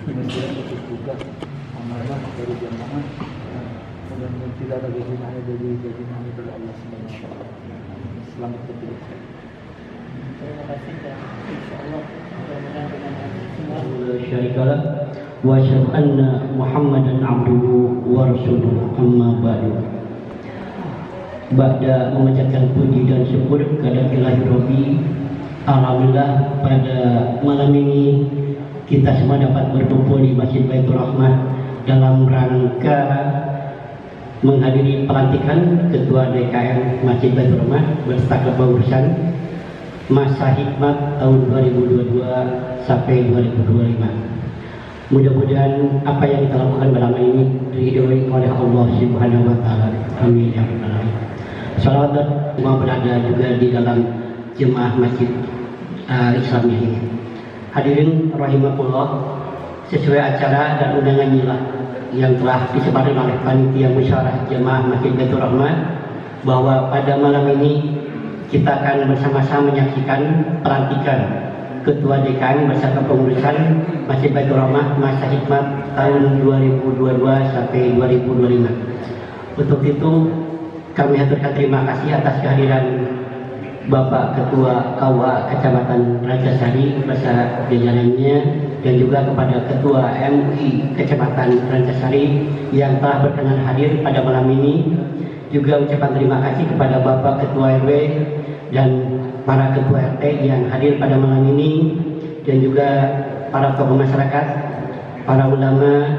Kemudian untuk juga amanah dari jamaah dan tidak ada gajinya dari gajinya dari Allah Subhanahu wa taala. Selamat bekerja. Terima kasih dan insyaallah mudah-mudahan dengan semua syarikalah wa asyhadu anna Muhammadan abduhu wa rasuluhu amma ba'du. Ba'da mengucapkan puji dan syukur kepada Ilahi Rabbi, alhamdulillah pada malam ini kita semua dapat berkumpul di Masjid Baitur Rahmah dalam rangka menghadiri pelantikan Ketua DKM Masjid Baitur Rahmah beserta kepengurusan masa hikmat tahun 2022 sampai 2025. Mudah-mudahan apa yang kita lakukan malam ini diridhoi oleh Allah Subhanahu wa taala. Amin ya rabbal alamin. Salawat dan semua berada juga di dalam jemaah Masjid Islamiyah ini. Hadirin rahimakumullah, sesuai acara dan undangan inilah yang telah disebarkan oleh panitia musyawarah jemaah Masjid Baitur Rahmah bahwa pada malam ini kita akan bersama-sama menyaksikan pelantikan Ketua DKM bersama pengurusan Masjid Baitur Rahmah masa hikmat tahun 2022 sampai 2025. Untuk itu kami haturkan terima kasih atas kehadiran Bapak Ketua KUA Kecamatan Rancasari beserta jajarannya dan juga kepada Ketua MUI Kecamatan Rancasari yang telah berkenan hadir pada malam ini. Juga ucapan terima kasih kepada Bapak Ketua RW dan para Ketua RT yang hadir pada malam ini, dan juga para tokoh masyarakat, para ulama,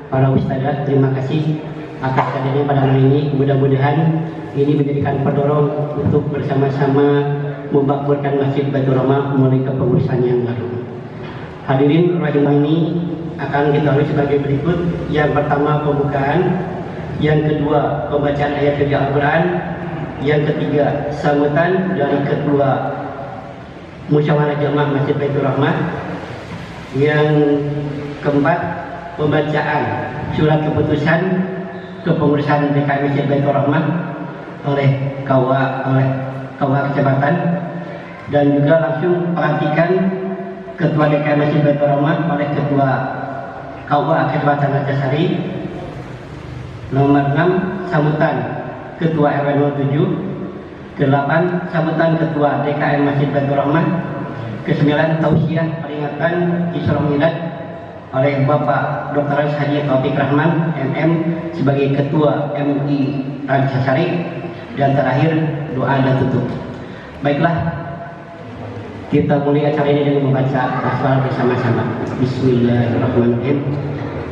para ustadzah. Terima kasih atas hadirnya pada malam ini. Mudah-mudahan ini menjadikan pendorong untuk bersama-sama memakmurkan Masjid Baitur Rahmah mulai kepengurusan yang baru. Hadirin rahimah, ini akan kita lalui sebagai berikut. Yang pertama pembukaan, yang kedua pembacaan ayat suci Al-Quran, yang ketiga sambutan dari Ketua Musyawarah Jamaah Masjid Baitur Rahmah, yang keempat pembacaan surat keputusan kepengurusan DKM Masjid Baitur Rahmah oleh KUA Kecamatan, dan juga langsung pelantikan Ketua DKM Masjid Baitur Rahmah oleh Ketua KUA Kecamatan Rancasari. Nomor 6 sambutan Ketua RW 07. 8 sambutan Ketua DKM Masjid Baitur Rahmah. 9 tausiah peringatan Isra Milad oleh Bapak Dr. Haji Taufik Rahman MM sebagai Ketua MUI Rancasari. Dan terakhir doa dan tutup. Baiklah, kita mulai acara ini dengan membaca basmalah bersama-sama. Bismillahirrahmanirrahim.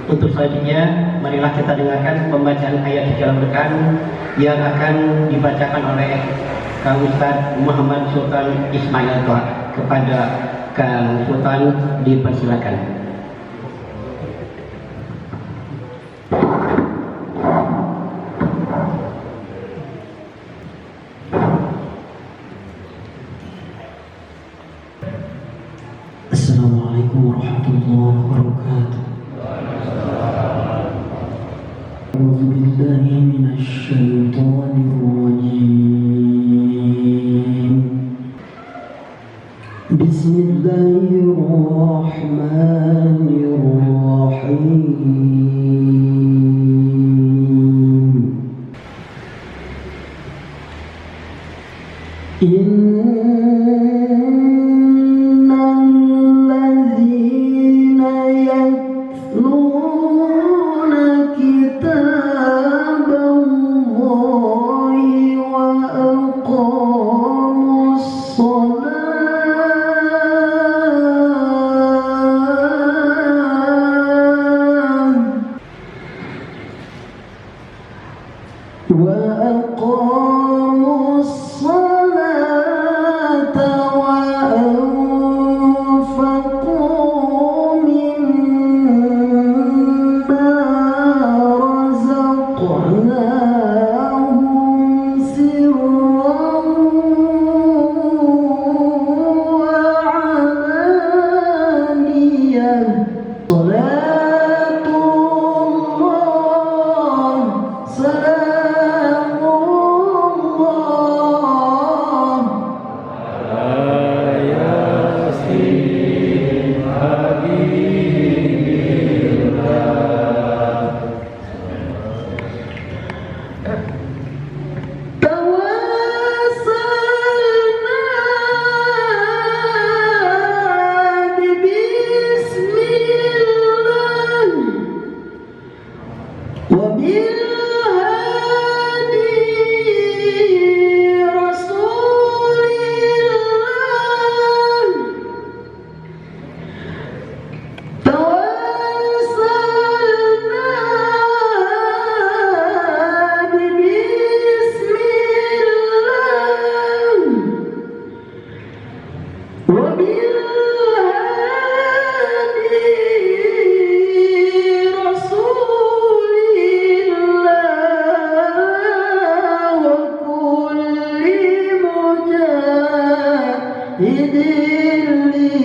Untuk selanjutnya, marilah kita dengarkan pembacaan ayat suci Al-Quran yang akan dibacakan oleh Kang Ustaz Muhammad Sultan Ismail Toha. Kepada Kang Sultan dipersilakan. Assalamualaikum warahmatullahi wabarakatuh. أعوذ بالله من الشيطان الرجيم. بسم الله الرحمن الرحيم. إن الذين يتلون كتاب الله وأقاموا الصلاة لله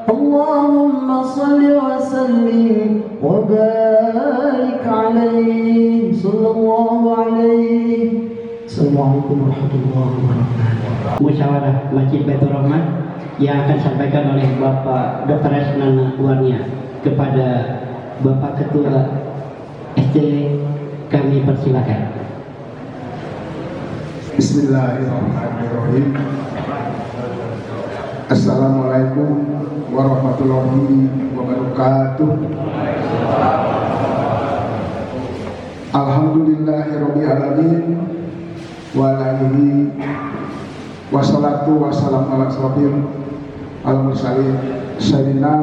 اللهم صل وسلم وبارك عليه صلى الله عليه. Assalamualaikum warahmatullahi wabarakatuh. Musyawarah Masjid Baitur Rahmat yang akan disampaikan oleh Bapak Dr. Asnana Warnia kepada Bapak Ketua SD, kami persilakan. Bismillahirrahmanirrahim. Assalamualaikum warahmatullahi wabarakatuh. Alhamdulillahirabbil alamin wa alihi wassalatu wassalamu ala asrofil al-mursalin sayyidina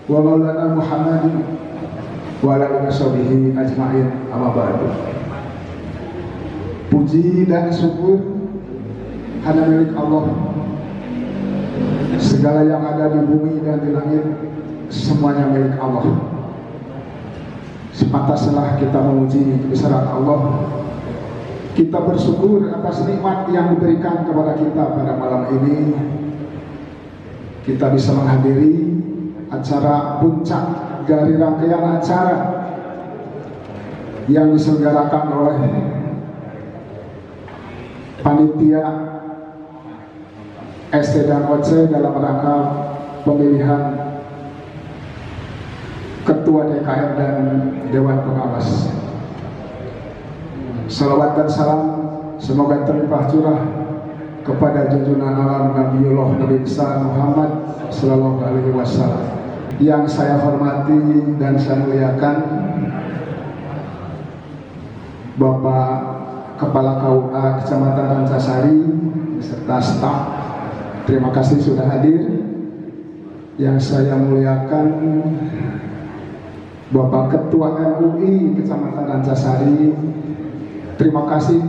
wa maulana Muhammadin wa ala alihi washabihi ajma'in, amma ba'du. Puji dan syukur hanya milik Allah. Segala yang ada di bumi dan di langit semuanya milik Allah. Sepantasnya kita memuji kebesaran Allah. Kita bersyukur atas nikmat yang diberikan kepada kita pada malam ini. Kita bisa menghadiri acara puncak dari rangkaian acara yang diselenggarakan oleh panitia SD dan OC dalam rangka pemilihan Ketua DKM dan Dewan Pengawas. Salawat dan salam semoga terlimpah curah kepada junjungan alam Nabiullah Nabi besar Muhammad Sallallahu Alaihi Wasallam. Yang saya hormati dan saya muliakan Bapak Kepala KUA Kecamatan Rancasari beserta staf, terima kasih sudah hadir. Yang saya muliakan Bapak Ketua MUI Kecamatan Rancasari, terima kasih,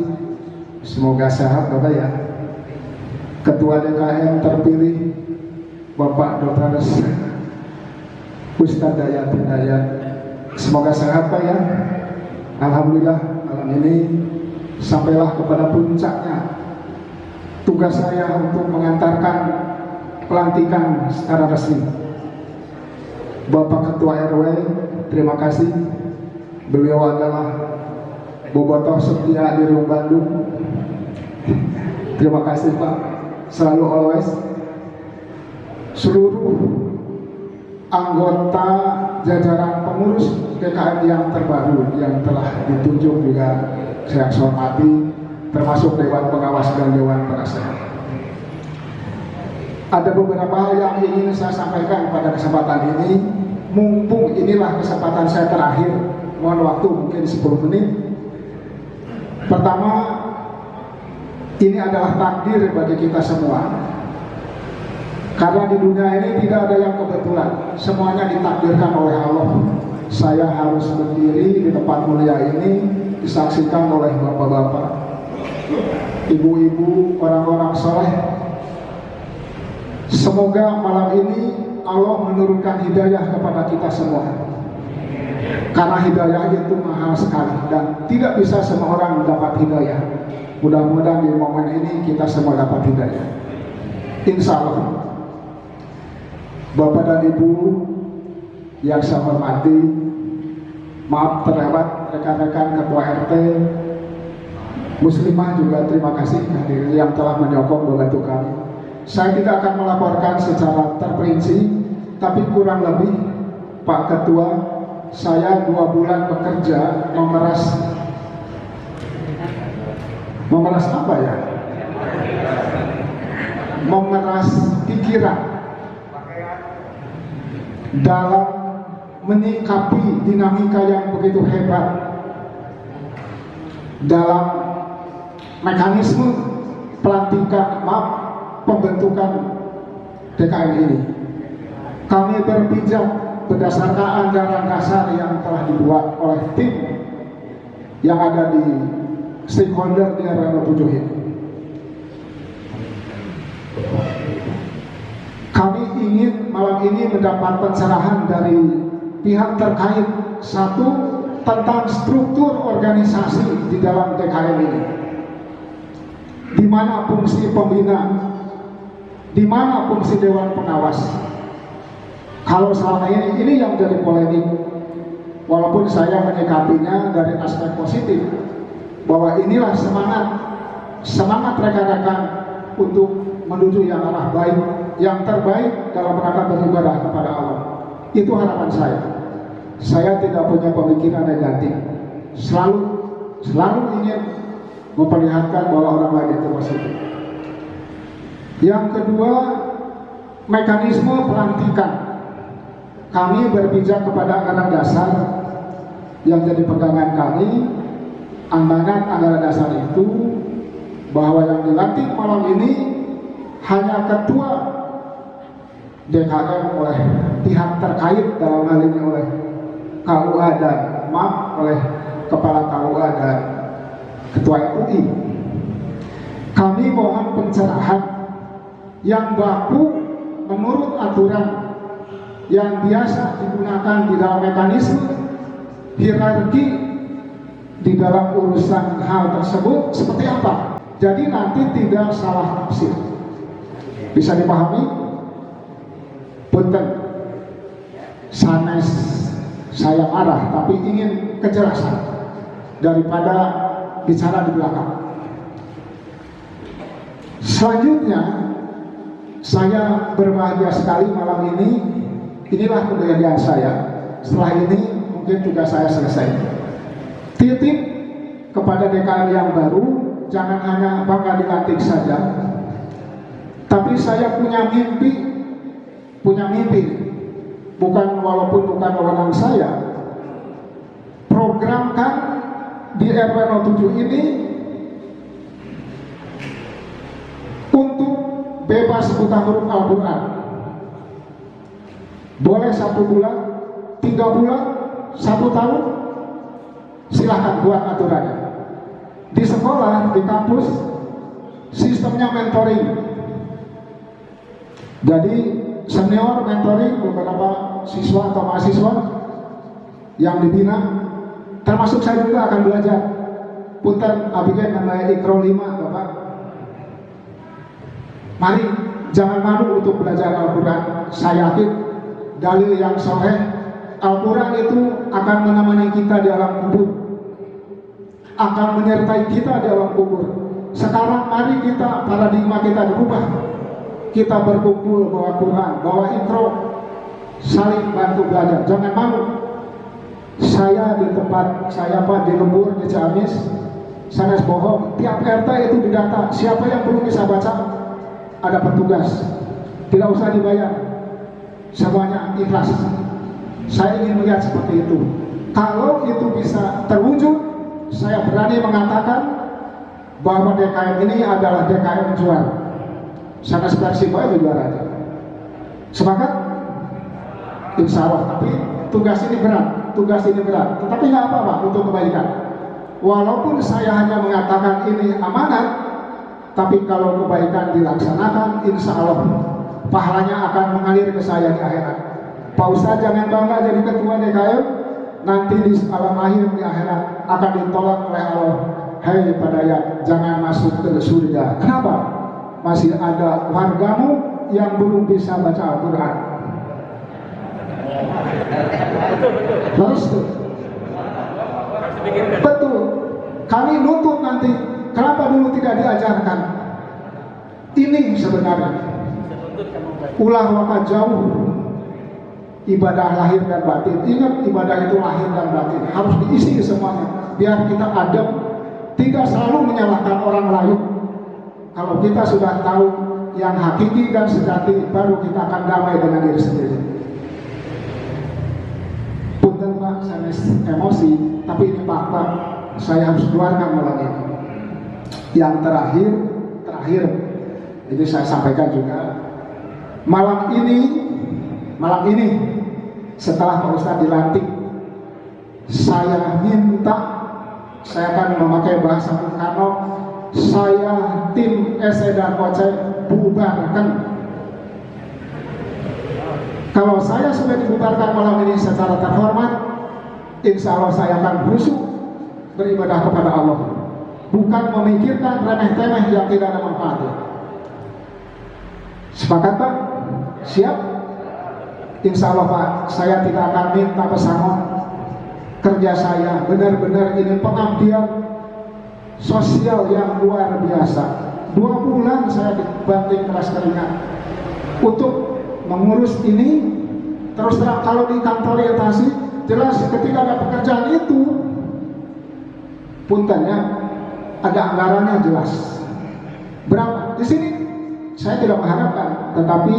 semoga sehat Bapak ya. Ketua DKM terpilih Bapak Dr. Ustadz Dayat Hidayat, semoga sehat Pak ya. Alhamdulillah malam ini sampailah kepada puncaknya tugas saya untuk mengantarkan pelantikan secara resmi. Bapak Ketua RW, terima kasih. Beliau adalah bobotoh setia di Riung Bandung. Terima kasih Pak, selalu always. Seluruh anggota jajaran pengurus DKM yang terbaru yang telah ditunjuk juga saya hormati, termasuk Dewan Pengawas dan Dewan Penasehat. Ada beberapa hal yang ingin saya sampaikan pada kesempatan ini. Mumpung inilah kesempatan saya terakhir, mohon waktu mungkin 10 menit. Pertama, ini adalah takdir bagi kita semua. Karena di dunia ini tidak ada yang kebetulan, semuanya ditakdirkan oleh Allah. Saya harus berdiri di tempat mulia ini, disaksikan oleh bapak-bapak, ibu-ibu, orang-orang soleh. Semoga malam ini Allah menurunkan hidayah kepada kita semua. Karena hidayah itu mahal sekali dan tidak bisa semua orang dapat hidayah. Mudah-mudahan di momen ini kita semua dapat hidayah, insya Allah. Bapak dan Ibu yang saya hormati, maaf terlewat rekan-rekan Ketua RT, Muslimah juga terima kasih hadir yang telah menyokong membantu kami. Saya tidak akan melaporkan secara terperinci, tapi kurang lebih Pak Ketua, saya 2 bulan bekerja memeras apa ya? Memeras pikiran dalam menyikapi dinamika yang begitu hebat dalam mekanisme pembentukan DKM ini. Kami berpijak berdasarkan anggaran dasar yang telah dibuat oleh tim yang ada di stakeholder di RW 7 ini. Kami ingin malam ini mendapat pencerahan dari pihak terkait. Satu, tentang struktur organisasi di dalam DKM ini. Di mana fungsi pembina? Di mana fungsi dewan pengawas? Kalau selama ini yang jadi polemik, walaupun saya menyikapinya dari aspek positif, bahwa inilah semangat rekan-rekan untuk menuju yang arah baik, yang terbaik dalam rangka beribadah kepada Allah. Itu harapan saya. Saya tidak punya pemikiran negatif. Selalu ingin memperlihatkan bahwa orang lain itu positif. Yang kedua, mekanisme pelantikan. Kami berpijak kepada anggaran dasar yang jadi pegangan kami. Amanat anggaran dasar itu bahwa yang dilantik malam ini hanya ketua DKM oleh pihak terkait, dalam hal ini oleh KUA dan oleh kepala KUA dan ketua MUI. Kami mohon pencerahan yang baku menurut aturan yang biasa digunakan di dalam mekanisme hierarki di dalam urusan hal tersebut seperti apa. Jadi nanti tidak salah tafsir. Bisa dipahami? Punten, sanes saya marah, tapi ingin kejelasan daripada bicara di belakang. Selanjutnya, saya berbahagia sekali malam ini. Inilah kebahagiaan saya. Setelah ini mungkin tugas saya selesai. Titip kepada DKM yang baru, jangan hanya bangga dilantik saja, tapi saya punya mimpi. Walaupun bukan wewenang saya, programkan di RW 07 ini untuk bebas buta huruf Al-Quran. Boleh 1 bulan, 3 bulan, 1 tahun, silahkan buat aturannya. Di sekolah, di kampus, sistemnya mentoring. Jadi senior mentoring beberapa siswa atau mahasiswa yang dibina, termasuk saya juga akan belajar. Punten abigen namanya Ikro 5, Bapak. Mari, jangan malu untuk belajar Al-Quran. Saya yakin dalil yang sahih, Al-Quran itu akan menemani kita di alam kubur, akan menyertai kita di alam kubur. Sekarang mari kita, paradigma kita dirubah. Kita berkumpul bawa Quran, bawa Ikro, saling bantu belajar. Jangan malu. Saya di tempat saya di Lembur, di Ciamis, sanes bohong. Tiap RT itu didata. Siapa yang belum bisa baca, ada petugas. Tidak usah dibayar. Semuanya ikhlas. Saya ingin melihat seperti itu. Kalau itu bisa terwujud, saya berani mengatakan bahwa DKM ini adalah DKM juara. Sana Persib itu juara aja. Semangat? Insya Allah. Tapi tugas ini berat. Tetapi nggak apa-apa untuk kebaikan. Walaupun saya hanya mengatakan ini amanat, tapi kalau kebaikan dilaksanakan, insya Allah pahalanya akan mengalir ke saya di akhirat. Pak Ustadz jangan bangga jadi ketua DKM, nanti di alam akhir di akhirat akan ditolak oleh Allah. Hei padaya, jangan masuk ke surga. Kenapa? Masih ada wargamu yang belum bisa baca Al-Quran. Betul. Kami nuntut nanti. Kenapa dulu tidak diajarkan? Ini sebenarnya ulah waka jauh ibadah lahir dan batin. Ingat, ibadah itu lahir dan batin, harus diisi semuanya biar kita adem, tidak selalu menyalahkan orang lain. Kalau kita sudah tahu yang hakiki dan sejati, baru kita akan damai dengan diri sendiri. Punten Pak, saya emosi, tapi ini fakta. Saya harus keluarkan malam ini. Yang terakhir, ini saya sampaikan juga. Malam ini setelah Pak Ustadz dilantik, saya minta, saya akan memakai bahasa Bung Karno, saya tim SE dan OC bubarkan. Kalau saya sudah dibubarkan malam ini secara terhormat, insya Allah saya akan khusyuk beribadah kepada Allah. bukan memikirkan remeh-temeh yang tidak ada manfaatnya. Sepakat Pak? Siap? Insya Allah Pak, saya tidak akan minta pesangon. Kerja saya benar-benar ini pengabdian sosial yang luar biasa. 2 bulan saya dibanting keras keringat untuk mengurus ini. Terus terang, kalau di kantor orientasi jelas ketika ada pekerjaan itu puntennya ada anggarannya jelas berapa. Di sini saya tidak mengharapkan, tetapi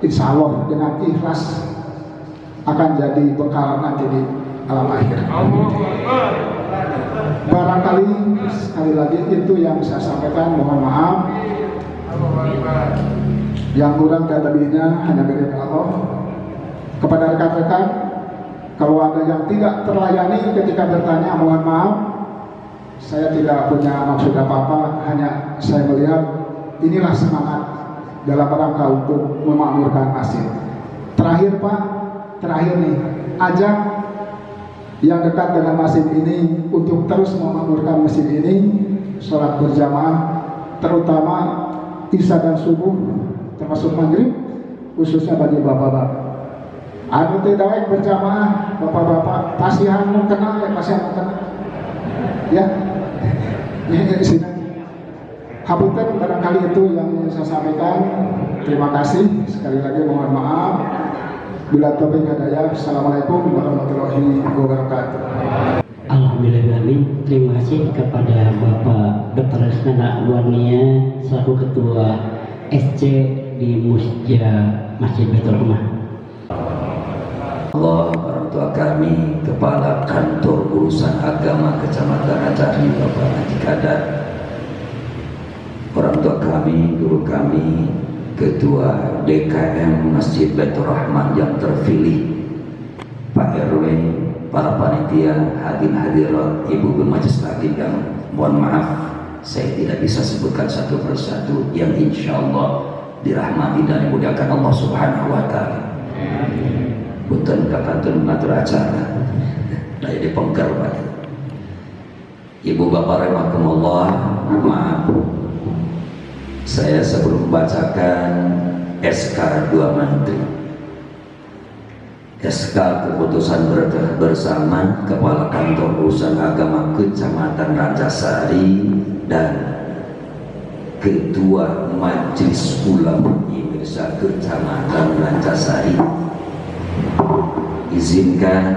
insya Allah dengan ikhlas akan jadi bekal nanti di alam akhir. Barangkali sekali lagi itu yang saya sampaikan, mohon maaf. Yang kurang dan lebihnya hanya milik Allah. Kepada rekan-rekan, kalau ada yang tidak terlayani ketika bertanya, mohon maaf. Saya tidak punya maksud apa-apa, hanya saya melihat inilah semangat dalam rangka untuk memakmurkan masjid. Terakhir Pak, terakhir nih, ajak yang dekat dengan masjid ini untuk terus memakmurkan masjid ini, sholat berjamaah, terutama isya dan subuh, termasuk maghrib, khususnya bagi bapak-bapak. Anu tidak berjamaah, bapak-bapak, pasihan mau kenal ya, pasihan mau kenal, ya. Ini sini. Hapunten, barangkali itu yang saya sampaikan. Terima kasih sekali lagi, mohon maaf. Bila taufiq hidayah. Assalamualaikum warahmatullahi wabarakatuh. Alhamdulillah, terima kasih kepada Bapak Dr. Lesnana Luarnia selaku Ketua SC di Musja Masjid Baitur Rahmah. Allah, orang tua kami, Kepala Kantor Urusan Agama Kecamatan Acari, Bapak Haji Kadar, orang tua kami, guru kami, Ketua DKM Masjid Baitur Rahman yang terpilih, Pak RW, para panitia, hadirin-hadirat, Ibu Bermajelis Hakim yang mohon maaf, saya tidak bisa sebutkan satu persatu yang insya Allah dirahmati dan dimuliakan Allah Subhanahu Wa Taala. Punten kapantun matur acara, dari dipengker Pak. Ibu bapak rahimakumullah, maaf, saya sebelum membacakan SK 2 Menteri, SK keputusan bersama Kepala Kantor Urusan Agama Kecamatan Rancasari dan Ketua Majelis Ulama Indonesia Kecamatan Rancasari, izinkan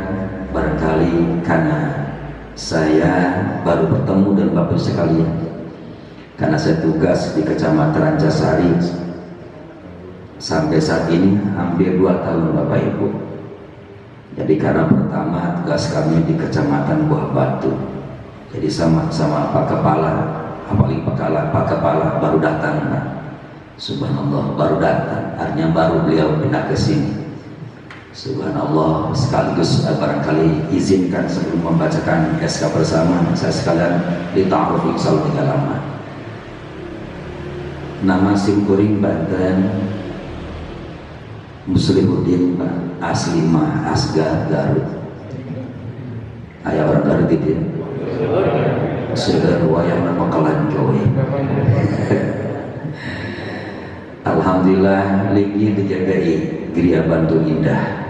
barangkali karena saya baru bertemu dengan Bapak sekalian, karena saya tugas di Kecamatan Rancasari sampai saat ini hampir 2 tahun Bapak Ibu. Jadi karena pertama tugas kami di Kecamatan Buah Batu, jadi sama-sama Pak Kepala, apalagi Pak Kepala baru datang Pak. Subhanallah, baru datang, artinya baru beliau pindah ke sini. Subhanallah, sekaligus barangkali izinkan sebelum membacakan SK bersama, saya sekalian dita'aruf insya Allah lama. Nama Simkuring Banten Muslimuddin Pak, asli mah Asgar Garut. Ayah orang Garut itu ya, sudah wayang nama kalan kowe. Alhamdulillah, lagi dijagai Gria Bantu Indah.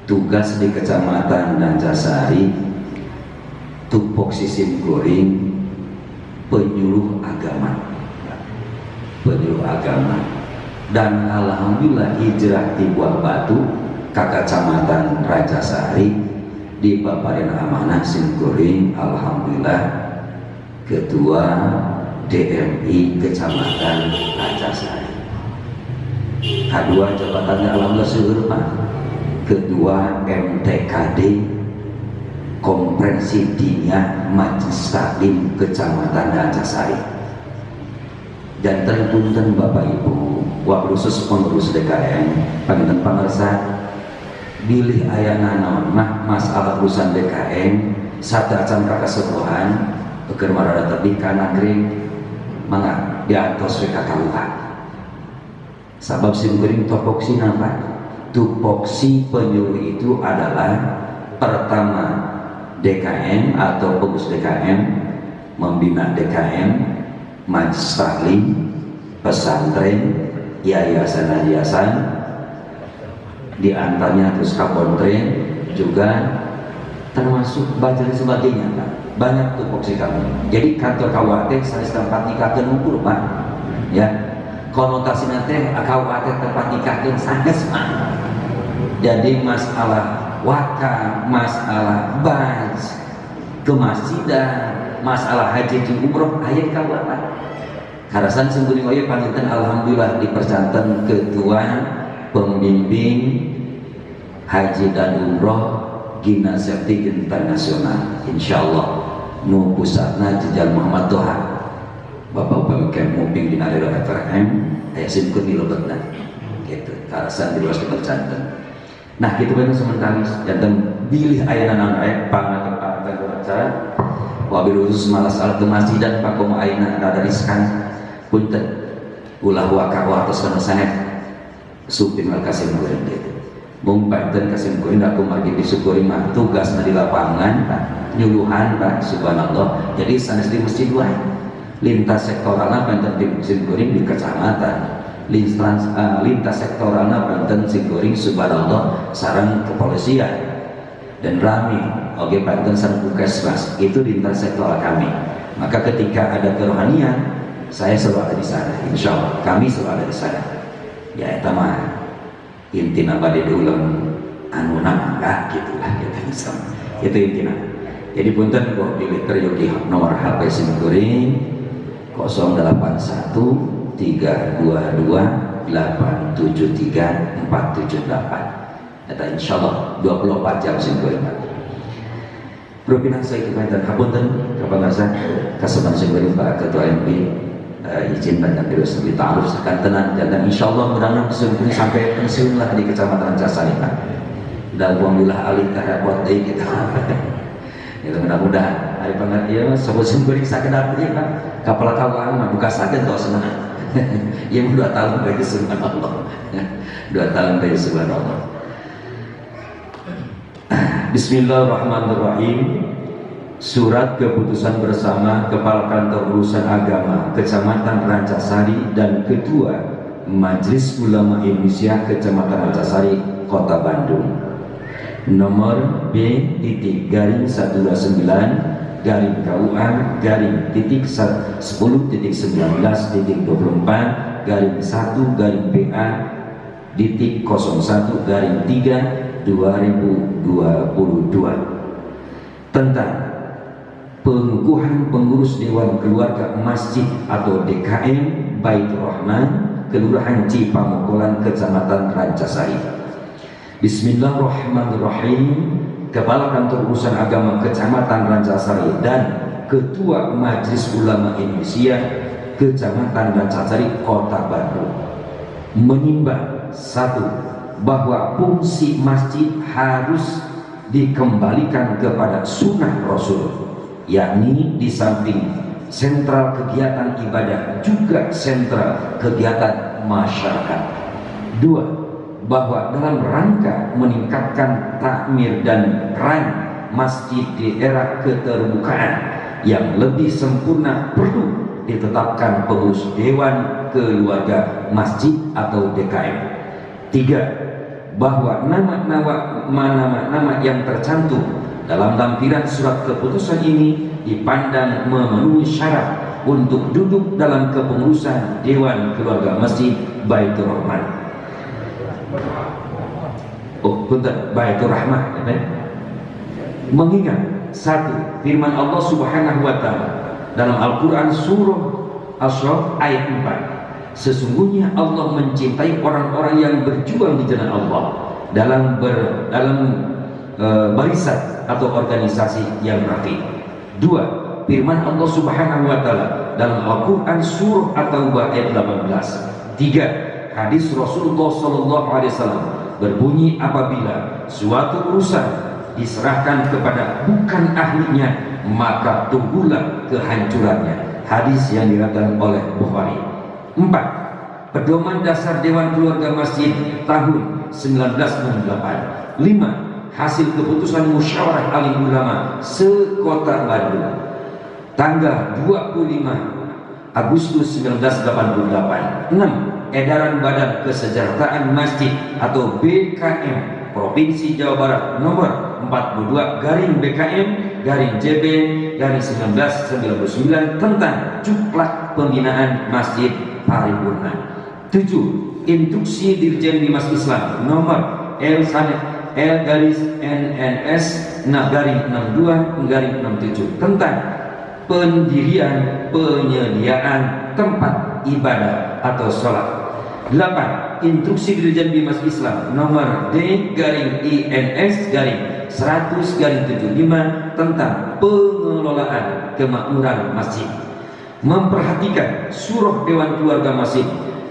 Tugas di Kecamatan Rancasari, tupoksi Simkuring, penyuluh agama, dan alhamdulillah hijrah di Buah Batu ke Kecamatan Rancasari di Paparin Amanah Simkuring, alhamdulillah Ketua DMI Kecamatan Rancasari. Kedua jabatannya alhamdulillah seueur Pak, Ketua MTKD Komprensi Dinia Majelis Taklim Kecamatan Rancasari. Dan terpunten Bapak Ibu, wabil khusus pengurus DKM, panginten pangersa, bilih ayana naon mah masalah urusan DKM, satu acan kakasepuhan, keur marada tebih kana kring, mangga diantos we ka kaluar. Sabab Simkuring topoksi napa? Tupoksi penyuluh itu adalah pertama DKM atau pengurus DKM membina DKM, majelis taklim, pesantren, yayasan-yayasan, di antaranya terus kapontren juga termasuk baca dan sebagainya, Pak. Banyak tupoksi kami. Jadi kantor KWT saya tempat nikahkan ukur, Pak. Ya, konotasi nanti KWT tempat nikahkan sangat Pak. Jadi masalah wakaf, masalah baj, kemasjidan, masalah haji dan umroh ayat KWT. Harasan sembunyi oye panitan alhamdulillah dipercanten ketua pembimbing haji dan umroh Gimnastik Internasional, insyaallah nu pusatna Jejal Muhammad Toha Bapak Pemkem Muping di Nalero FRM aya simkun di lebetna gitu harasan di luas dipercanten. Nah gitu bener sementara janten bilih aya nanan aya pangatepan acara wabil khusus malas alat masjidan pakoma aina ada riskan punten ulah waka watos kana sangat supin kasih murid gitu mumpanten kasih murid aku margi disyukuri mah tugasna di lapangan Pak nyuluhan Pak subhanallah. Jadi sanes di masjid wae lintas sektoralna panten di simkuring di kecamatan lintas sektoralna panten simkuring subhanallah sareng kepolisian dan rami oke panten sareng puskesmas itu lintas sektoral kami. Maka ketika ada kerohanian saya selalu ada di sana, insya Allah kami selalu ada di sana. Ya itu mah intina bade diulang anu nangga gitulah gitu sama itu intina. Jadi punten kok pilih teryogi nomor HP simkuring 081 322 873 478. Eta insyaallah 24 jam simkuring. Rupinan saya kepantan hapunten kapangarsa kaseban simkuring Pak Ketua MP izin banyak terus ditaruh sekantenan dan insyaallah mudah-mudahan simkuring sampai pensiun lah di Kecamatan Casari Pak. Dan alhamdulillah alih karepot deui kita. Itu mudah-mudahan hari pengertian sebut simkuring sakedap ieu Pak kapal kawan mah buka sakeun tos senang. Ieu 2 tahun dari subhanallah. 2 tahun dari subhanallah. Bismillahirrahmanirrahim. Surat keputusan bersama Kepala Kantor Urusan Agama Kecamatan Rancasari dan Ketua Majelis Ulama Indonesia Kecamatan Rancasari Kota Bandung nomor B.129 garing KUA garing titik 10.19.24 garing 1 garing PA titik 01 garing 3 2022 tentang pengukuhan pengurus Dewan Keluarga Masjid atau DKM Baitur Rahman Kelurahan Cipamokolan Kecamatan Rancasari. Bismillahirrahmanirrahim. Kepala Kantor Urusan Agama Kecamatan Rancasari dan Ketua Majelis Ulama Indonesia Kecamatan Rancasari Kota Bandung menimbang satu bahwa fungsi masjid harus dikembalikan kepada sunnah Rasul, yakni di samping sentral kegiatan ibadah juga sentral kegiatan masyarakat. Dua, bahwa dalam rangka meningkatkan takmir dan peran masjid di era keterbukaan yang lebih sempurna perlu ditetapkan pengurus Dewan Keluarga Masjid atau DKM. Tiga, bahwa nama-nama yang tercantum dalam lampiran surat keputusan ini dipandang memenuhi syarat untuk duduk dalam kepengurusan Dewan Keluarga Masjid Baitur Rahman. Baitur Rahman mengingat satu firman Allah Subhanahu wa taala dalam Al-Qur'an surah Asy-Syura ayat 4, sesungguhnya Allah mencintai orang-orang yang berjuang di jalan Allah dalam barisan atau organisasi yang rafi. Dua, firman Allah Subhanahu wa taala dalam Al-Qur'an surah At-Taubah ayat 18. Tiga, hadis Rasulullah sallallahu alaihi wasallam berbunyi apabila suatu urusan diserahkan kepada bukan ahlinya maka tunggulah kehancurannya. Hadis yang diriwayatkan oleh Bukhari. 4. Pedoman dasar Dewan Keluarga Masjid tahun 1968. 5. Hasil keputusan musyawarah alim ulama sekota Bandung tanggal 25 Agustus 1988. 6. Edaran Badan Kesejahteraan Masjid atau BKM Provinsi Jawa Barat nomor 42 garing BKM garing JB garing 1999 tentang cuplak pembinaan masjid paripurna. 7. Instruksi Dirjen Bimas Islam nomor L/NNS garing 62 garing 67 tentang pendirian penyediaan tempat ibadah atau sholat. 8. Instruksi Dirjen Bimas Islam nomor D/INS garing 100/75 tentang pengelolaan kemakmuran masjid. Memperhatikan Surah Dewan Keluarga Masjid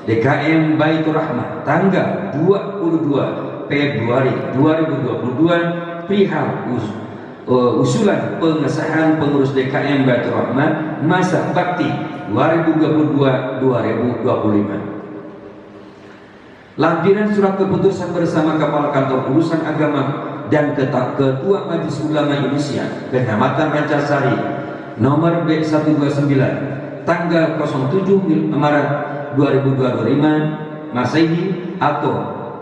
DKM Baitur Rahmah tanggal 22 Februari 2022 perihal usulan pengesahan pengurus DKM Baitur Rahmah masa bakti 2022-2025. Lampiran surat keputusan bersama Kepala Kantor Urusan Agama dan Ketua Majelis Ulama Indonesia Kecamatan Rancasari nomor B129 tanggal 07 Maret 2025 Masehi atau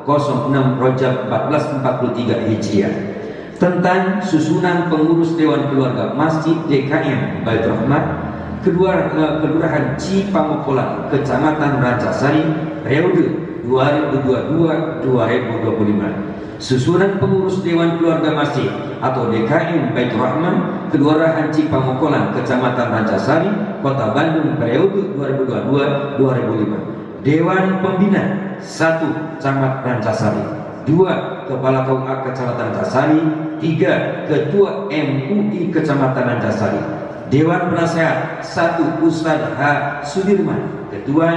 06 Rajab 1443 Hijriah tentang susunan pengurus Dewan Keluarga Masjid DKM Baitur Rahmah Kelurahan Cipamokolan Kecamatan Rancasari periode 2022-2025. Susunan pengurus Dewan Keluarga Masjid atau DKM Baitur Rahmah Kelurahan Cipamokolan Kecamatan Rancasari Kota Bandung periode 2022-2005. Dewan Pembina 1 Camat Rancasari, 2 Kepala KUA Kecamatan Rancasari, 3 Ketua MUI Kecamatan Rancasari. Dewan Penasehat 1 Ustadz H. Sudirman, Ketua,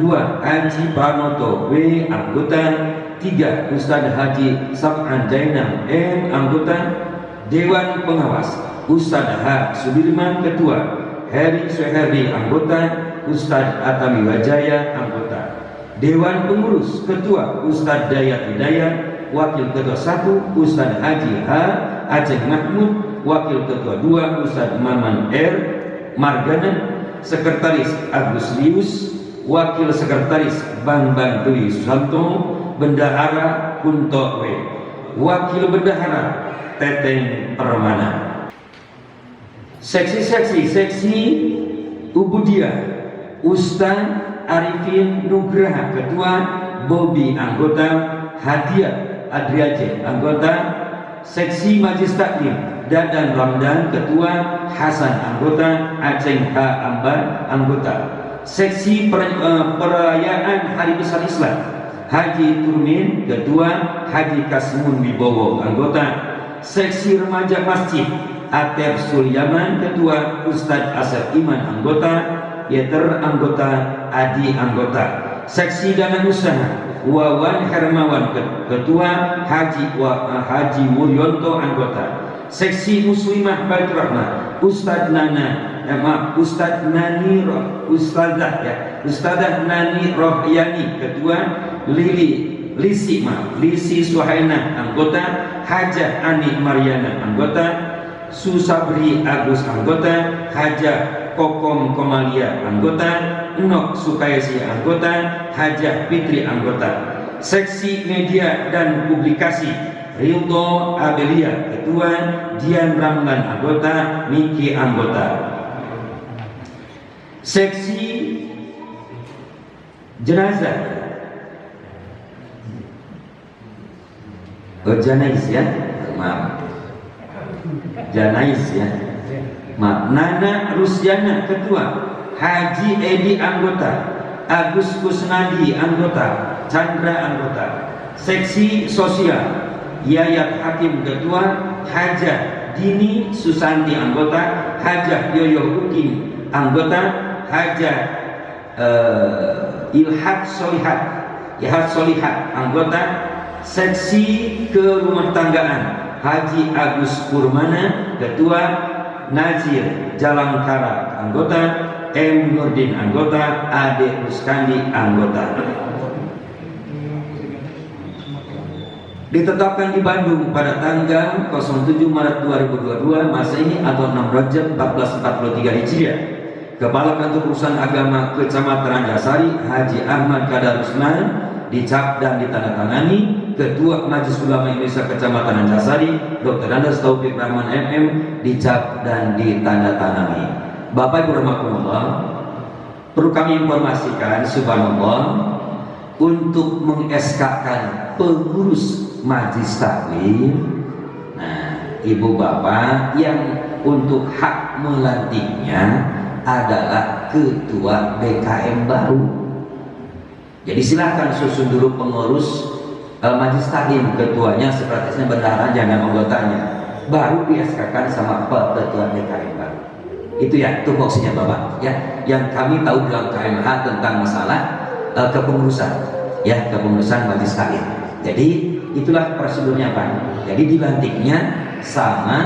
2 Haji Pranoto W. Anggota, 3 Ustadz Haji Sab'an Jainam M. Anggota. Dewan Pengawas Ustadz H. Sudirman, Ketua, Heri Suherdi Anggota, Ustadz Atami Wajaya Anggota. Dewan Pengurus Ketua Ustadz Dayat Hidayat, Wakil Ketua 1 Ustadz Haji H. Aceh Mahmud, Wakil Ketua 2 Ustadz Maman R. Margana, Sekretaris Agus Lius, Wakil Sekretaris Bambang Dwi Susanto, Bendahara Kunto W, Wakil Bendahara Teteng Permana. Seksi Ubudiyah Ustadz Arifin Nugraha, Ketua, Bobi Anggota, Hadiah Adriaje Anggota. Seksi Majlis Taklim Dadan Ramdan, Ketua, Hasan Anggota, Aceh H. Ambar Anggota. Seksi Perayaan Hari Besar Islam Haji Turmin, Ketua, Haji Kasmun Wibowo Anggota. Seksi Remaja Masjid Atep Sulyaman, Ketua, Ustadz Asep Iman Anggota. Yeter Anggota, Adi Anggota. Seksi Dana Usaha Wawan Hermawan, Ketua, Haji Mulyanto Anggota. Seksi Muslimah Baitur Rahmah Ustadz Ustadzah Nani Rohyani, Ketua. Lisi Suhaina Anggota. Hajah Ani Mariana Anggota. Susabri Agus Anggota. Hajah Kokom Komalia Anggota. Enok Sukaisi Anggota. Hajah Fitri Anggota. Seksi Media dan Publikasi Rildo Abelia, Ketua. Dian Ramlan Anggota. Miki Anggota. Seksi Jenazah Janais ya, maaf, Janais ya, maaf. Nana Rusyana, Ketua. Haji Edi Anggota. Agus Kusnadi Anggota. Chandra Anggota. Seksi Sosial Yayat Hakim, Ketua. Hajah Dini Susanti Anggota. Hajah Yoyo Ukim Anggota. Hajah Ilhat Solihat Anggota. Seksi Kerumah Tanggaan Haji Agus Purmana, Ketua. Nazir Jalangkara Anggota. M. Nurdin Anggota. Ade Ruskandi Anggota. ditetapkan di Bandung pada tanggal 07 Maret 2022 Masehi atau 6 Rajab 1443 Hijriah. Kepala Kantor Urusan Agama Kecamatan Ranjasari Haji Ahmad Kadar Usman dicap dan ditandatangani. Ketua Majelis Ulama Indonesia Kecamatan Ranjasari Dr. Andes Taufik Rahman MM dicap dan ditandatangani. Bapak Ibu rahimakumullah, perlu kami informasikan subhanallah, untuk meng-SK-kan pengurus Majelis Taklim, nah ibu bapak yang untuk hak melantiknya adalah ketua DKM baru. Jadi silakan susun dulu pengurus Majelis Taklim, ketuanya, sekretarisnya, bendaharanya dan anggotanya, baru di-SK-kan sama ketua DKM baru. Itu ya tupoksinya bapak ya, yang kami tahu dalam KMH tentang masalah kepengurusan ya, kepengurusan Majelis Taklim. Jadi itulah prosedurnya Pak. Jadi dilantiknya sama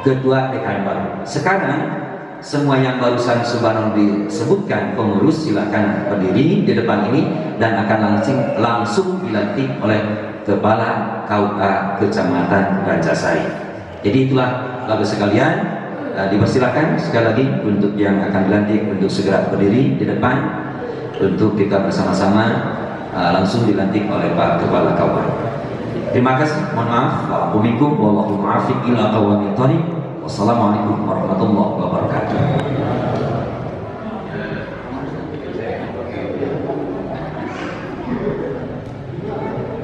ketua DKM baru. Sekarang semua yang barusan subhanallah disebutkan pengurus silakan berdiri di depan ini dan akan langsung dilantik oleh Kepala KUA Kecamatan Ranjasari. Jadi itulah Bapak sekalian, dipersilakan sekali lagi untuk yang akan dilantik untuk segera berdiri di depan untuk kita bersama-sama langsung dilantik oleh Pak Kepala KUA. Terima kasih, mohon maaf, wa'alaikumsalam warahmatullahi wabarakatuh. Wassalamualaikum warahmatullahi wabarakatuh.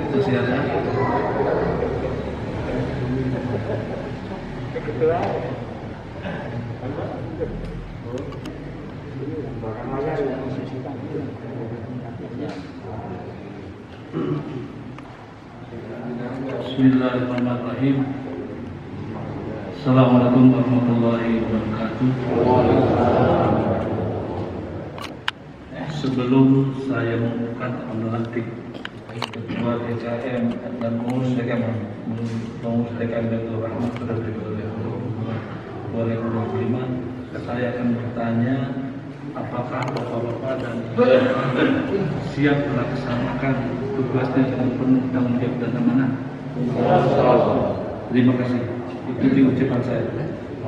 Itu siapa? Bismillahirrahmanirrahim. Assalamualaikum warahmatullahi wabarakatuh. Sebelum saya mengumumkan melantik ketua DKM dan pengurus DKM Baitur Rahmat pada 2025, saya akan bertanya apakah bapak-bapak dan siap melaksanakan tugasnya dengan penuh tanggung jawab dan amanah. Terima kasih. Ikuti ucapan saya.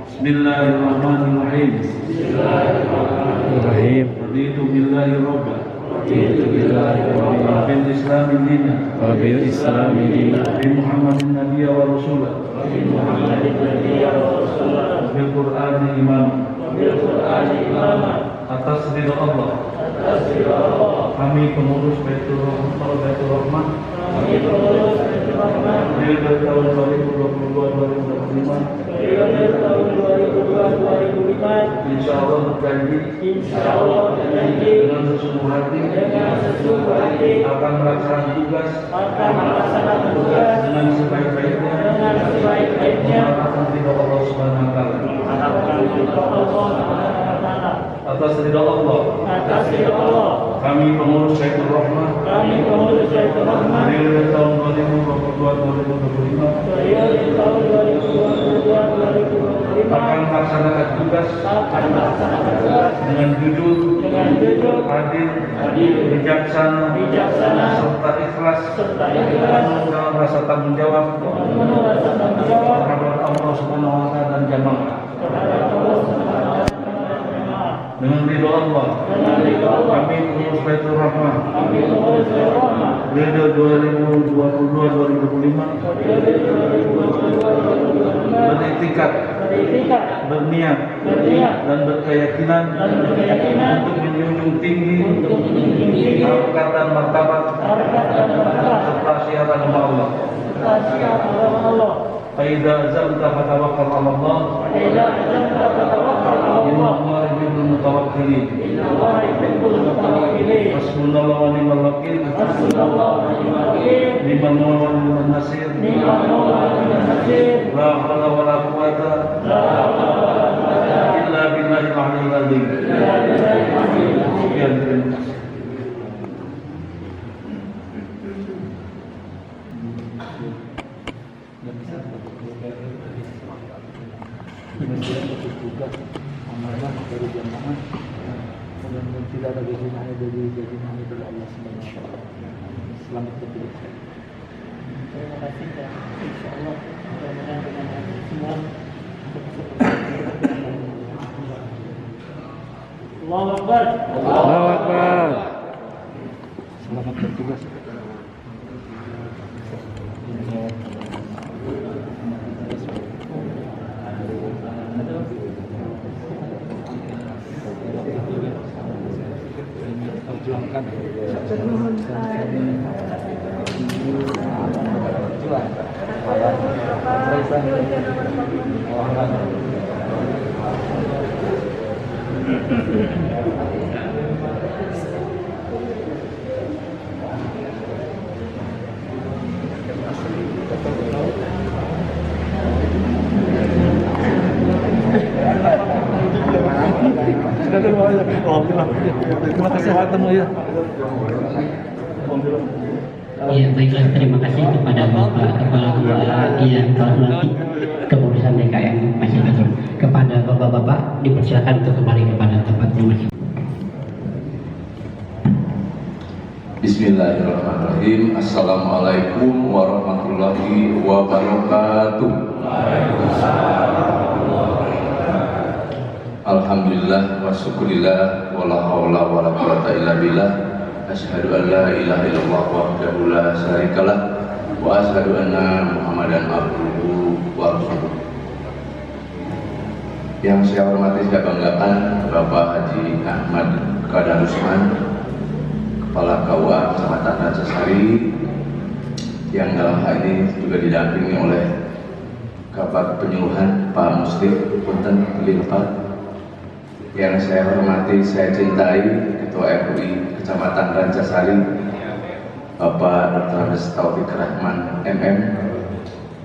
Bismillahirrahmanirrahim. Bismillahirrahmanirrahim. Raditu billahi robba. Bil Islami dina. Bil Islami dina. Bi Muhammadin nabiyya wa rasulah. Bil Qur'ani imam. Atas ridha Allah. Kami pengurus Baitur Rahmat. Periode tahun 2022-2025. Insya Allah berjanji dengan sesungguh hati akan melaksanakan tugas dengan sebaik-baiknya mengharapkan ridha Allah Subhanahu wa taala. Atas ridha Allah. Kami pengurus Baitur Rahmat. Periode tahun 2022-2025 akan melaksanakan tugas dengan jujur, adil, bijaksana, serta ikhlas, dalam rasa tanggung jawab terhadap Allah Subhanahu wa taala dan jamaah. Dengan ridha Allah, kami pengurus Baitur Rahmat periode 2022-2025 beriktikad, berniat dan berkeyakinan untuk menjunjung tinggi harkat dan martabat serta syiar agama Allah. Fa'idza azamta fatawakkal 'ala Allah. Inna Allaha yuhibbul mutawakkilin. Hasbunallahu wa ni'mal wakil. Ni'mal mawla wa ni'man nasir. La haula wa la quwwata illa billahil aliyyil azim. Sekian, terima kasih. Tugas amanah dari jamaah, mudah-mudahan tidak ada kehinaan dari nabi dari Allah Subhanahu wa taala. Selamat bertugas. Terima kasih dan insya Allah mudah-mudahan dengan semua Allahu Akbar. Allahu Akbar. Selamat bertugas. Perjuangkan. Terima kasih ketemu ya. Ya, baiklah, terima kasih kepada Bapak Kepala Kepengurusan Kepengurusan DKM Masjid Baitur. Kepada Bapak-bapak dipersilakan untuk kembali kepada tempatnya masing. Bismillahirrahmanirrahim. Assalamualaikum warahmatullahi wabarakatuh. Alhamdulillah wa syukurillah wa la hawla wa la quwwata illa billah. Asyhadu an la ilaha illallah wahdahu la syarikalah wa asyhadu anna Muhammadan abduhu wa rasuluh. Yang saya hormati, saya banggakan Bapak Haji Ahmad Qadarusman, Kepala KUA Kecamatan Rancasari, yang dalam hal ini juga didampingi oleh Kabag Penyuluhan Pak Muslim Punten Lilpat. Yang saya hormati, saya cintai Ketua MUI Kecamatan Rancasari Bapak Dr. Andes Taufik Rahman MM,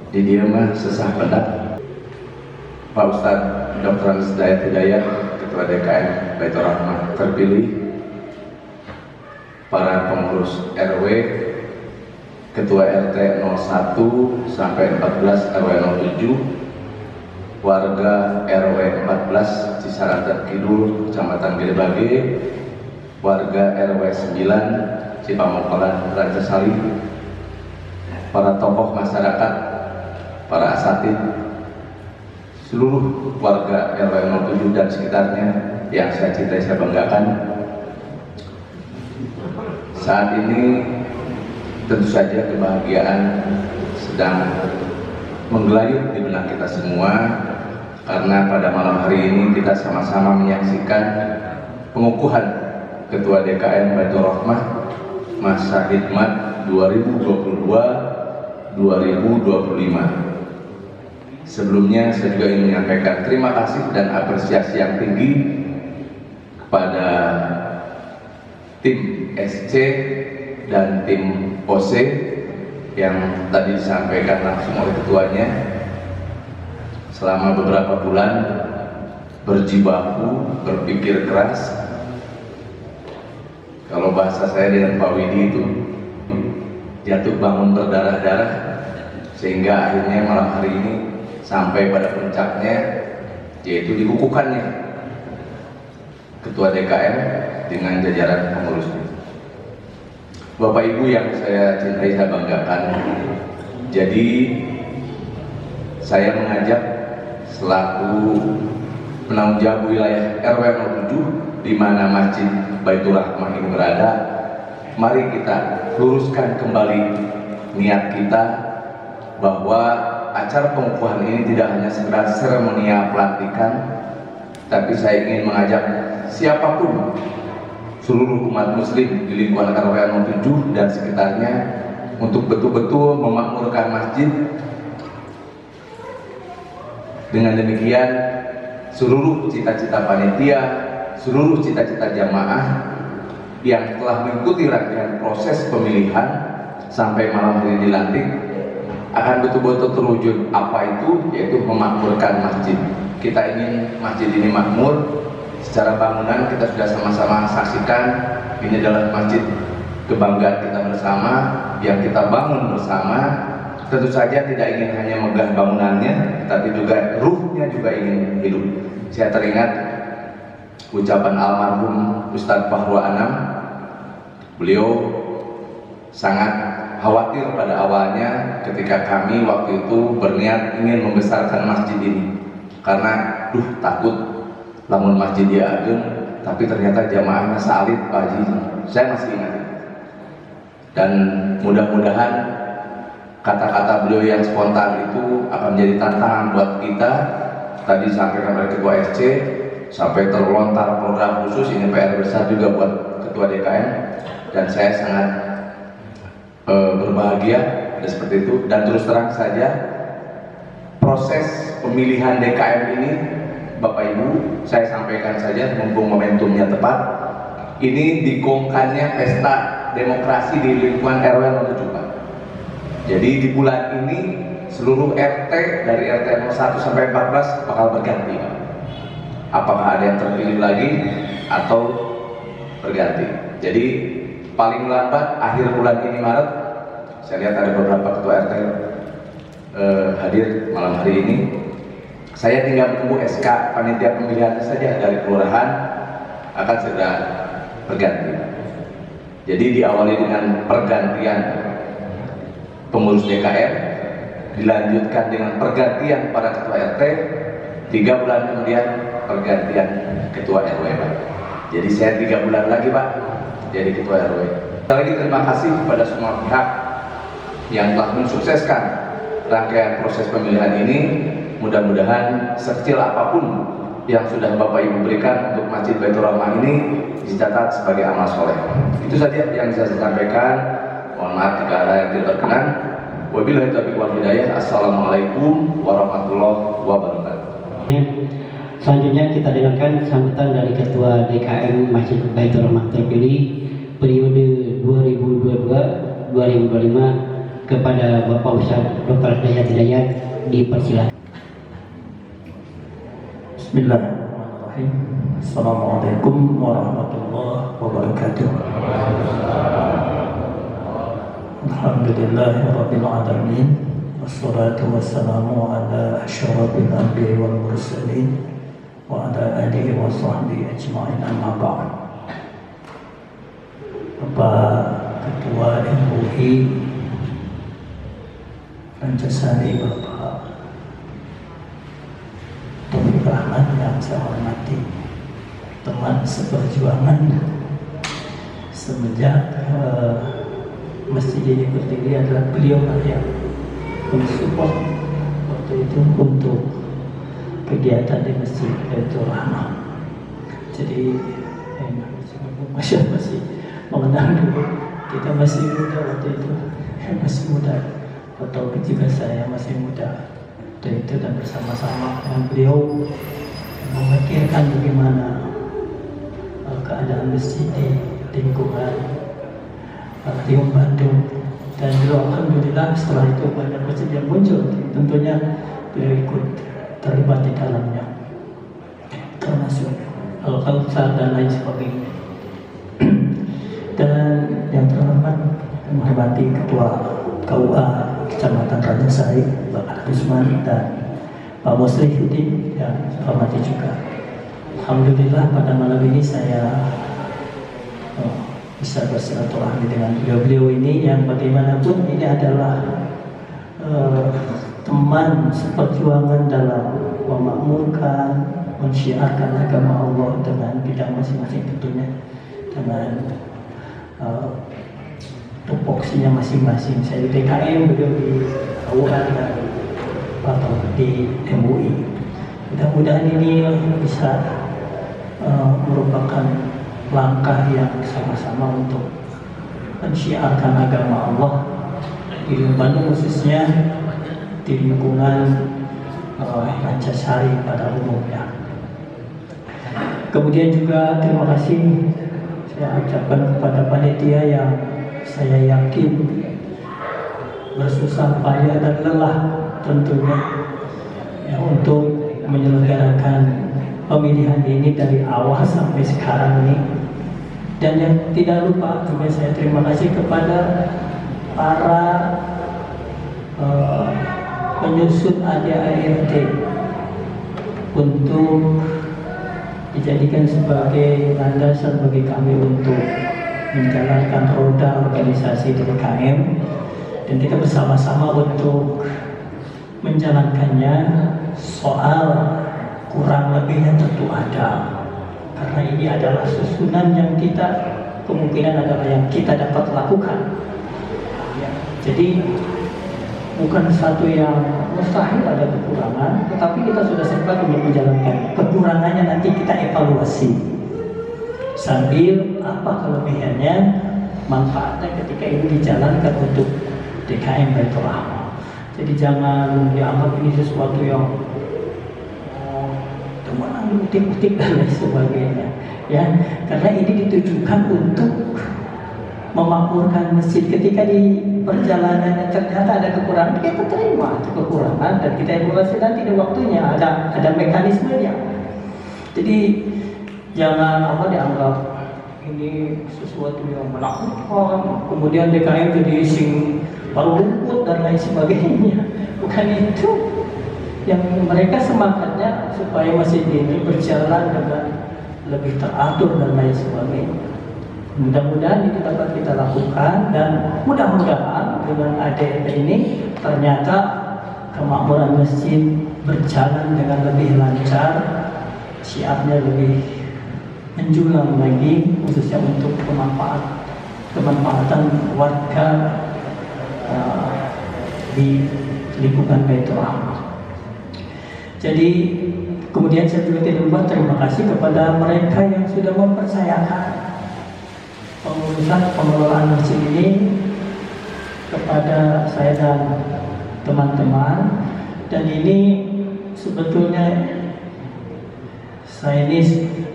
di dia mah sesah pendak Pak Ustadz Dr. Andes Dayat Hidayat, Ketua DKM Baitur Rahmah terpilih, para pengurus RW, Ketua RT 01 sampai 14 RW 07, warga RW 14 Cisarantan Kidul, Kecamatan Gedebage, warga RW 9 Cipamokolan, Rancasari, para tokoh masyarakat, para asatid, seluruh warga RW 07 dan sekitarnya yang saya cintai, saya banggakan. Saat ini tentu saja kebahagiaan sedang menggelayut di benak kita semua, karena pada malam hari ini kita sama-sama menyaksikan pengukuhan Ketua DKM Baitur Rahmah masa khidmat 2022-2025. Sebelumnya saya juga ingin menyampaikan terima kasih dan apresiasi yang tinggi kepada tim SC dan tim OC yang tadi disampaikan langsung oleh ketuanya. Selama beberapa bulan berjibaku, berpikir keras, kalau bahasa saya dengan Pak Widi itu jatuh bangun berdarah-darah, sehingga akhirnya malam hari ini sampai pada puncaknya, yaitu dikukuhkannya Ketua DKM dengan jajaran pengurusnya. Bapak Ibu yang saya cintai, saya banggakan, jadi saya mengajak selaku penanggung jawab wilayah RW 07 di mana Masjid Baitur Rahmah ini berada, mari kita luruskan kembali niat kita bahwa acara pengukuhan ini tidak hanya sekedar seremonial pelantikan, tapi saya ingin mengajak siapapun, seluruh umat muslim di lingkungan RW 07 dan sekitarnya untuk betul-betul memakmurkan masjid. Dengan demikian seluruh cita-cita panitia, seluruh cita-cita jamaah yang telah mengikuti rangkaian proses pemilihan sampai malam hari dilantik akan betul-betul terwujud. Apa itu? Yaitu memakmurkan masjid. Kita ingin masjid ini makmur. Secara bangunan kita sudah sama-sama saksikan, ini adalah masjid kebanggaan kita bersama yang kita bangun bersama. Tentu saja tidak ingin hanya megah bangunannya, tapi juga ruhnya juga ingin hidup. Saya teringat ucapan almarhum Ustadz Fahru Anam. Beliau sangat khawatir pada awalnya ketika kami waktu itu berniat ingin membesarkan masjid ini, karena takut lamun masjid dia agung tapi ternyata jamaahnya salit Pak Haji. Saya masih ingat, dan mudah-mudahan kata-kata beliau yang spontan itu akan menjadi tantangan buat kita. Tadi disampaikan oleh Ketua SC sampai terlontar program khusus, ini PR besar juga buat Ketua DKM, dan saya sangat berbahagia ada seperti itu. Dan terus terang saja, proses pemilihan DKM ini Bapak Ibu, saya sampaikan saja mumpung momentumnya tepat, ini digongkannya pesta demokrasi di lingkungan RW 74. Jadi di bulan ini seluruh RT dari RT 01 sampai 14 bakal berganti. Apakah ada yang terpilih lagi atau berganti? Jadi paling lambat akhir bulan ini Maret, saya lihat ada beberapa ketua RT hadir malam hari ini. Saya tinggal menunggu SK panitia pemilihan saja dari kelurahan akan segera berganti. Jadi diawali dengan pergantian pengurus DKM, dilanjutkan dengan pergantian para ketua RT, 3 bulan kemudian pergantian ketua RW Pak. Jadi saya 3 bulan lagi Pak jadi ketua RW. Sekali lagi terima kasih kepada semua pihak yang telah mensukseskan rangkaian proses pemilihan ini. Mudah-mudahan sekecil apapun yang sudah Bapak Ibu berikan untuk Masjid Baitur Rahmah ini dicatat sebagai amal soleh. Itu saja yang bisa saya sampaikan. Mohon maaf jika ada yang tidak berkenan. Wabillahi taufiq wal hidayah. Assalamualaikum warahmatullahi wabarakatuh. Selanjutnya kita dengarkan sambutan dari Ketua DKM Masjid Baitur Rahmah terpilih periode 2022-2025 kepada Bapak Ustadz Dr. Dayat Hidayat. Dipersilakan. Bismillahirrahmanirrahim. Assalamualaikum warahmatullahi wabarakatuh. Alhamdulillahirabbil alamin. Wassalatu wassalamu ala asyrafil anbiya'i wal mursalin wa ala alihi wa sahbihi ajma'in, amma ba'd. Bapak Ketua MUI Rancasari, Bapak Taufik Rahman yang saya hormati, teman seperjuangan semenjak masjid ini berdiri adalah beliau yang mensupport waktu itu untuk kegiatan di Masjid Baitur Rahmah. Jadi masih mengenal dulu, kita masih muda waktu itu, masih muda, atau juga saya masih muda waktu itu, dan bersama-sama dengan beliau memikirkan bagaimana keadaan masjid di lingkungan Riung Bandung. Dan beliau alhamdulillah setelah itu banyak masjid yang muncul, tentunya beliau ikut terlibat di dalamnya, termasuk Al-Kautsar dan lain sebagainya. Dan yang terhormat, menghormati Ketua KUA Kecamatan Rancasari Bapak Rusman dan Pak Muslihuddin yang saya hormati juga. Alhamdulillah pada malam ini saya bisa bersilaturahmi dengan beliau-beliau ini yang bagaimanapun ini adalah teman seperjuangan dalam memakmurkan, mensyiarkan agama Allah dengan bidang masing-masing, tentunya dengan tupoksinya masing-masing. Saya di DKM, beliau di KUA dan atau di MUI. Mudah-mudahan ini bisa merupakan langkah yang sama-sama untuk mensyiarkan agama Allah di Bandung, khususnya di lingkungan Rancasari pada umumnya. Kemudian juga terima kasih saya ucapkan kepada panitia yang saya yakin bersusah payah dan lelah tentunya ya, untuk menyelenggarakan pemilihan ini dari awal sampai sekarang ini. Dan yang tidak lupa juga saya terima kasih kepada para penyusun ADART untuk dijadikan sebagai landasan bagi kami untuk menjalankan roda organisasi TKM, dan kita bersama-sama untuk menjalankannya. Soal kurang lebihnya tentu ada, karena ini adalah susunan yang kita kemungkinan adalah yang kita dapat lakukan. Jadi bukan satu yang mustahil ada kekurangan, tetapi kita sudah sempat untuk menjalankan. Kekurangannya nanti kita evaluasi sambil apa kelebihannya, manfaatnya ketika ini dijalankan untuk DKM Baitur Rahmah. Jadi jangan dianggap ini sesuatu yang teman utik-utik dan lain sebagainya, ya, karena ini ditujukan untuk memakmurkan masjid. Ketika di perjalanan ternyata ada kekurangan, kita terima itu kekurangan dan kita evaluasi nanti di waktunya, ada mekanismenya. Jadi jangan dianggap ini sesuatu yang menakutkan, kemudian DKM jadi baru rumput dan lain sebagainya. Bukan itu. Yang mereka semangatnya supaya masjid ini berjalan dengan lebih teratur dan lain sebagainya. Mudah-mudahan ini dapat kita lakukan, dan mudah-mudahan dengan ADM ini ternyata kemakmuran masjid berjalan dengan lebih lancar, syiarnya lebih menjulang lagi, khususnya untuk kemanfaatan warga di lingkungan Baitur Rahmah. Jadi kemudian saya juga tidak lupa terima kasih kepada mereka yang sudah mempercayakan pengelolaan masjid ini kepada saya dan teman-teman. Dan ini sebetulnya saya ini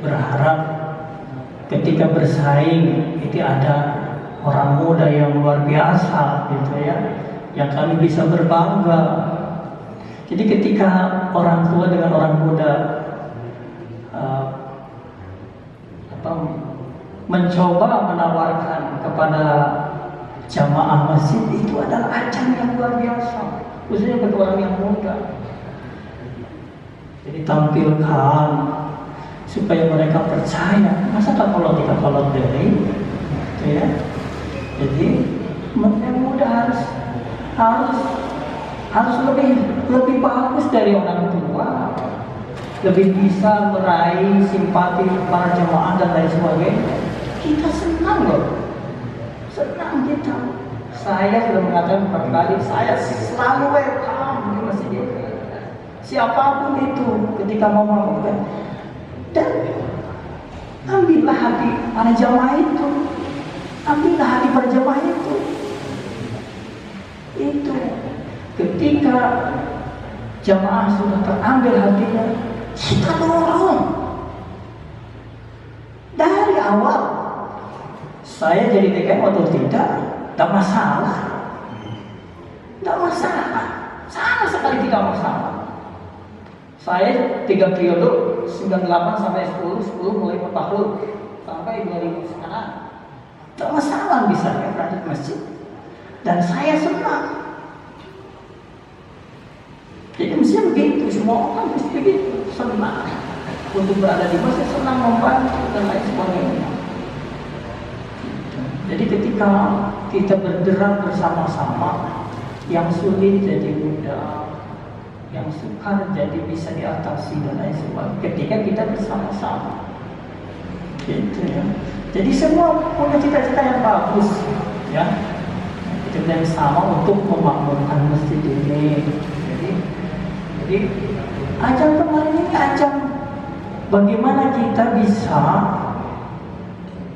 berharap ketika bersaing itu ada orang muda yang luar biasa gitu ya, yang kami bisa berbangga. Jadi ketika orang tua dengan orang muda mencoba menawarkan kepada jamaah masjid, itu adalah ajang yang luar biasa, khususnya bagi orang yang muda. Jadi tampilkan supaya mereka percaya. Masa kalau tidak kolot dari, ya. Jadi yang muda harus lebih bagus dari orang tua, lebih bisa meraih simpati para jemaah dan lain sebagainya. Kita senang loh, senang kita. Saya sudah mengatakan beberapa kali, saya selalu welcome di masjid ini. Siapapun itu ketika mau melakukan, dan ambillah hati para jemaah itu, ambillah hati para jemaah itu. Itu ketika jamaah sudah terambil hatinya, kita dorong dari awal. Saya jadi TKM atau tidak masalah, sama sekali tidak masalah. Saya 3 periode 98 sampai 10 mulai tahun sampai 2000 sekarang, tidak masalah bisa ya berada di masjid, dan saya senang. Jadi mestinya begitu, semua orang mesti begitu, senang untuk berada di masjid, senang membantu dan lain sebagainya. Jadi ketika kita bergerak bersama-sama, yang sulit jadi mudah, yang sukar jadi bisa diatasi dan lain sebagainya. Ketika kita bersama-sama, gitu ya. Jadi semua punya cita-cita yang bagus, ya. Cita-cita yang sama untuk memakmurkan masjid ini. Jadi ajang kemarin ini ajang bagaimana kita bisa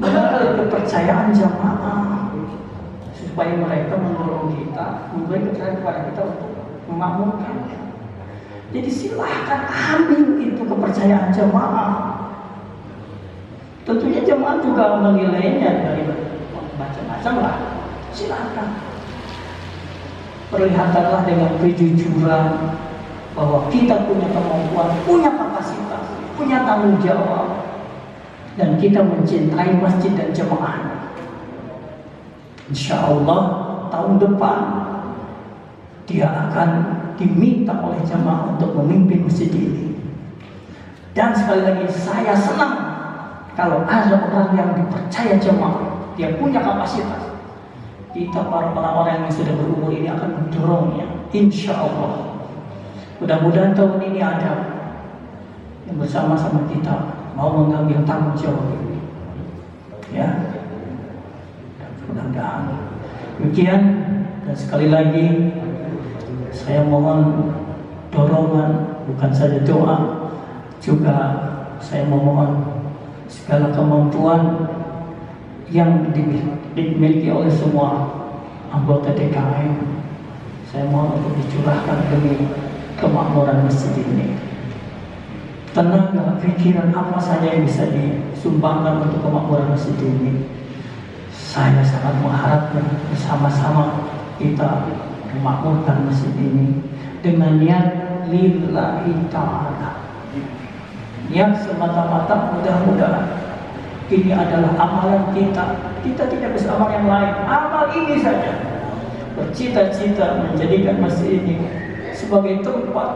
menarik kepercayaan jamaah supaya mereka mendorong kita, memberi kepercayaan kepada kita untuk memakmurkan. Jadi silahkan ambil itu kepercayaan jamaah. Tentunya jamaah juga menilainya dari macam-macam lah. Silahkan. Perlihatkanlah dengan kejujuran bahwa kita punya kemampuan, punya kapasitas, punya tanggung jawab, dan kita mencintai masjid dan jemaah. Insya Allah tahun depan dia akan diminta oleh jemaah untuk memimpin masjid ini. Dan sekali lagi saya senang kalau ada orang yang dipercaya jemaah, dia punya kapasitas. Kita para orang-orang yang sudah berumur ini akan mendorongnya, insya Allah. Mudah-mudahan tahun ini ada yang bersama-sama kita mau mengambil tanggung jawab ini, ya. Mudah-mudahan demikian. Dan sekali lagi saya mohon dorongan, bukan saja doa, juga saya memohon segala kemampuan yang dimiliki oleh semua anggota DKM. Saya mohon untuk dicurahkan demi kemakmuran masjid ini. Tenaga, pikiran apa saja yang bisa disumbangkan untuk kemakmuran masjid ini. Saya sangat mengharapkan bersama-sama kita memakmurkan masjid ini dengan niat lillahi ta'ala. Niat semata-mata, mudah-mudahan ini adalah amalan kita. Kita tidak bisa amal yang lain, amal ini saja. Bercita-cita menjadikan masjid ini sebagai tempat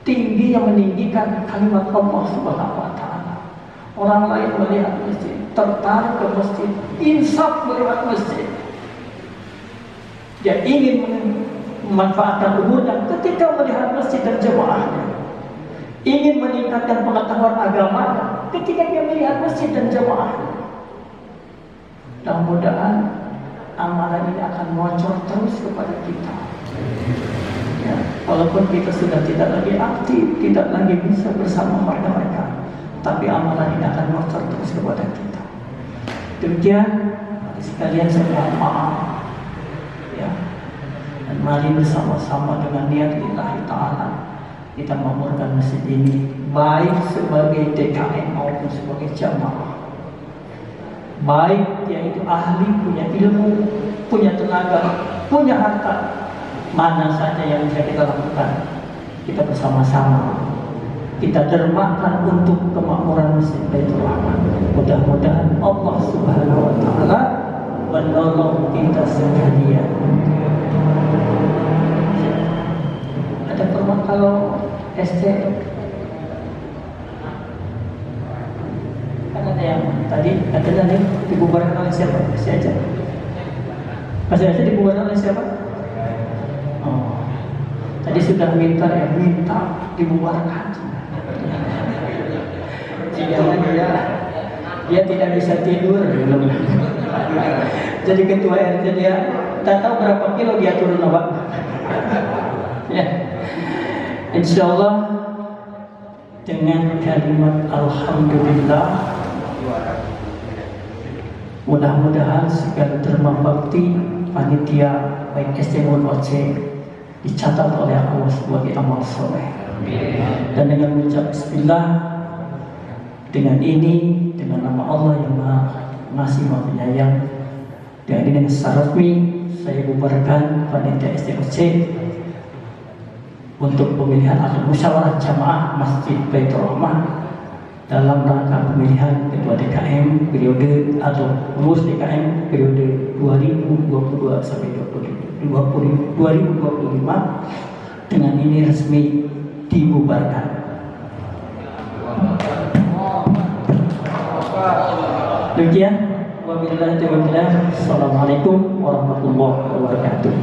tinggi yang meninggikan kalimat Allah Subhanahu wa Ta'ala. Orang lain melihat masjid, tertarik ke masjid, insaf melihat masjid. Dia ingin memanfaatkan umurnya ketika melihat masjid dan jemaahnya. Ingin meningkatkan pengetahuan agama ketika dia melihat masjid dan jemaahnya. Mudah-mudahan amalan ini akan bocor terus kepada kita. Ya, walaupun kita sudah tidak lagi aktif, tidak lagi bisa bersama mereka, tapi amalan ini akan bocor terus kepada kita. Demikian sekalian saya mohon maaf. Ya, dan mari bersama-sama dengan niat lillahi ta'ala kita memakmurkan masjid ini, baik sebagai DKM maupun sebagai jamaah. Baik yaitu ahli, punya ilmu, punya tenaga, punya harta, mana saja yang bisa kita lakukan, kita bersama-sama kita dermakan untuk kemakmuran masjid Baitur Rahman. Mudah-mudahan Allah Subhanahu wa Ta'ala menolong kita sekalian. Ada permohonan kalau SC kan ada yang tadi katanya nih dibubarkan oleh siapa? Masih aja. Masih aja dibubarkan oleh siapa? Oh, tadi sudah minta dibubarkan. Jangan dia tidak bisa tidur. Jadi ketua RT dia tak tahu berapa kilo dia turun apa. Ya. Insyaallah dengan kalimat alhamdulillah, mudah-mudahan segala derma bakti panitia baik SD maupun OC dicatat oleh Allah sebagai amal soleh. Dan dengan mengucap bismillah, dengan ini, dengan nama Allah yang Maha Ngasih Maha Penyayang, dan ini dengan secara resmi saya bubarkan panitia SDOC untuk pemilihan atau musyawarah jamaah Masjid Baitur Rahman dalam rangka pemilihan ketua DKM periode atau pengurus DKM periode 2022 sampai 2025 dengan ini resmi dibubarkan. Demikian, wabillahi taufiq. Assalamualaikum warahmatullahi wabarakatuh.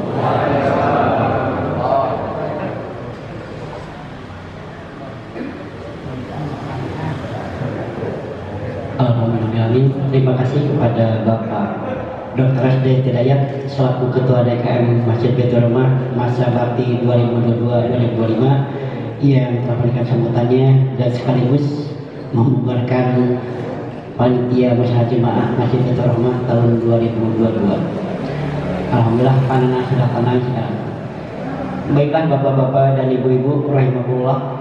Alhamdulillah, terima kasih kepada Bapak Dr. Rasdi Hidayat selaku Ketua DKM Masjid Baitur Rahman masa bakti 2022-2025 yang telah memberikan sambutannya dan sekaligus membubarkan panitia masyarakat jemaah Masjid Baitur Rahman tahun 2022. Alhamdulillah panenah sudah tenang sekarang. Baiklah bapak-bapak dan ibu-ibu rahimahullah.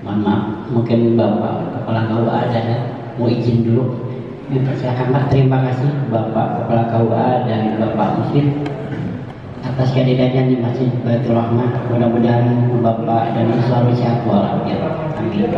Mohon maaf, mungkin Bapak Kepala KUA ada ya, mau izin dulu. Silakan Pak. Terima kasih Bapak Kepala KUA dan Bapak Muslim atas kehadirannya di Masjid Baitur Rahman. Mudah-mudahan Bapak dan Ibu selalu sehat walafiat. Amin.